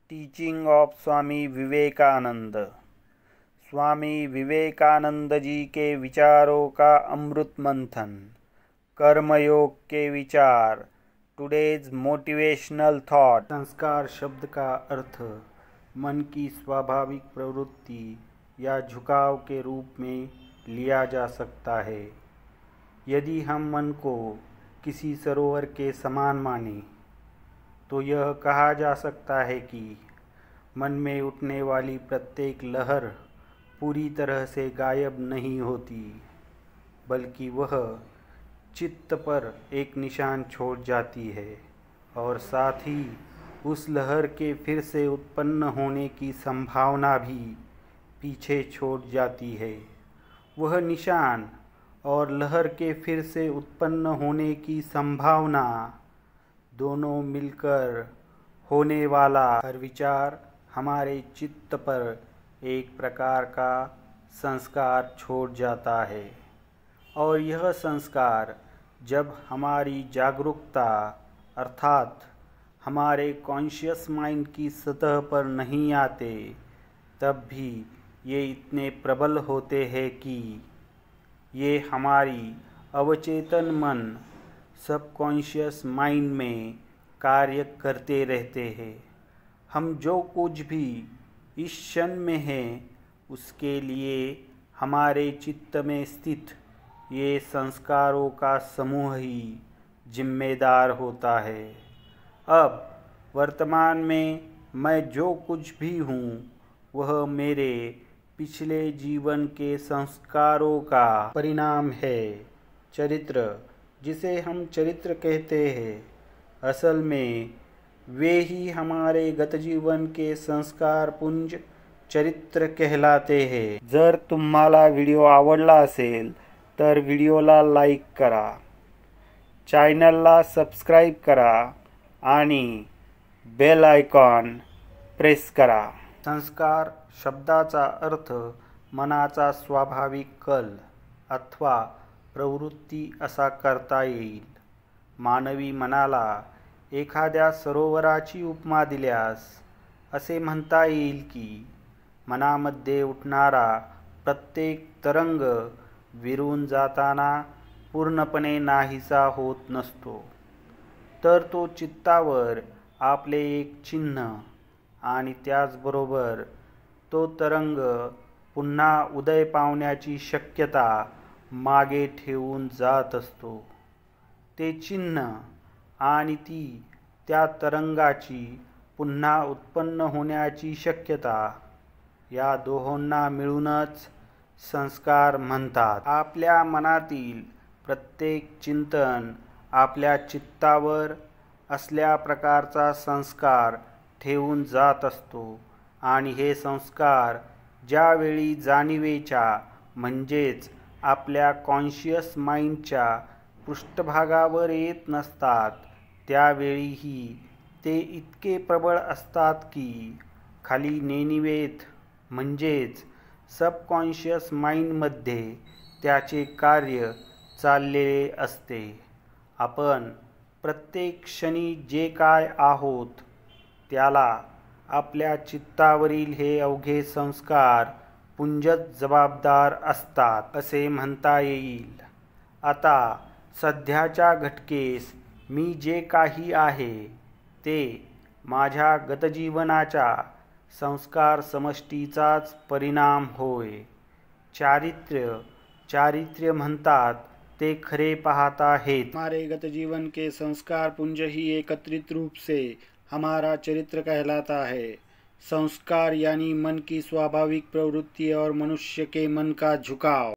Teaching of Swami Vivekananda. Swami Vivekananda ji के विचारों का अमृत मंथन। कर्मयोग के विचार। Today's motivational thought. संस्कार शब्द का अर्थ मन की स्वाभाविक प्रवृत्ति या झुकाव के रूप में लिया जा सकता है। यदि हम मन को किसी सरोवर के समान मानें तो यह कहा जा सकता है कि मन में उठने वाली प्रत्येक लहर पूरी तरह से गायब नहीं होती, बल्कि वह चित्त पर एक निशान छोड़ जाती है और साथ ही उस लहर के फिर से उत्पन्न होने की संभावना भी पीछे छोड़ जाती है। वह निशान और लहर के फिर से उत्पन्न होने की संभावना दोनों मिलकर होने वाला हर विचार हमारे चित्त पर एक प्रकार का संस्कार छोड़ जाता है, और यह संस्कार जब हमारी जागरूकता अर्थात हमारे कॉन्शियस माइंड की सतह पर नहीं आते, तब भी ये इतने प्रबल होते हैं कि ये हमारी अवचेतन मन सबकॉन्शियस माइंड में कार्य करते रहते हैं। हम जो कुछ भी इस क्षण में हैं, उसके लिए हमारे चित्त में स्थित ये संस्कारों का समूह ही जिम्मेदार होता है। अब वर्तमान में मैं जो कुछ भी हूँ, वह मेरे पिछले जीवन के संस्कारों का परिणाम है। चरित्र, जिसे हम चरित्र कहते हैं, असल में वे ही हमारे गत जीवन के संस्कार पुंज चरित्र कहलाते हैं। जर तुम्हाला व्हिडिओ आवडला असेल तर व्हिडिओला लाईक करा, चॅनलला सबस्क्राईब करा आणि बेल आयकॉन प्रेस करा। संस्कार शब्दाचा अर्थ मनाचा स्वाभाविक कल अथवा प्रवृत्ती असा करता येईल। मानवी मनाला एखाद्या सरोवराची उपमा दिल्यास असे म्हणता येईल की मनामध्ये उठणारा प्रत्येक तरंग विरून जाताना पूर्णपणे नाहीसा होत नसतो, तर तो चित्तावर आपले एक चिन्ह आणि त्याचबरोबर तो तरंग पुन्हा उदय पावण्याची शक्यता मागे ठेवून जात असतो। ते चिन्ह आणि त्या तरंगाची पुन्हा उत्पन्न होण्याची शक्यता, या दोहोंना मिळूनच संस्कार म्हणतात। आपल्या मनातील प्रत्येक चिंतन आपल्या चित्तावर असल्या प्रकारचा संस्कार ठेवून जात असतो, आणि हे संस्कार ज्यावेळी जाणीवेच्या म्हणजेच आपल्या कॉन्शियस माइंडच्या पृष्ठभागावर येत नसतात, त्यावेळीही ते इतके प्रबळ असतात की खाली नेणिवेत म्हणजेच सबकॉन्शियस माइंडमध्ये त्याचे कार्य चाललेले असते। आपण प्रत्येक क्षणी जे काय आहोत, त्याला आपल्या चित्तावरील हे अवघे संस्कार पुंजच जबाबदार असतात असे म्हणता येईल। आता सध्याच्या घटकेस मी जे काही आहे ते माझ्या गतजीवनाच्या संस्कार समष्टीचाच परिणाम होय। चारित्र्य म्हणतात ते खरे पाहता हेत। हमारे गत जीवन के संस्कार पुंज ही एकत्रित रूप से हमारा चरित्र कहलाता है। संस्कार यानी मन की स्वाभाविक प्रवृत्ति और मनुष्य के मन का झुकाव।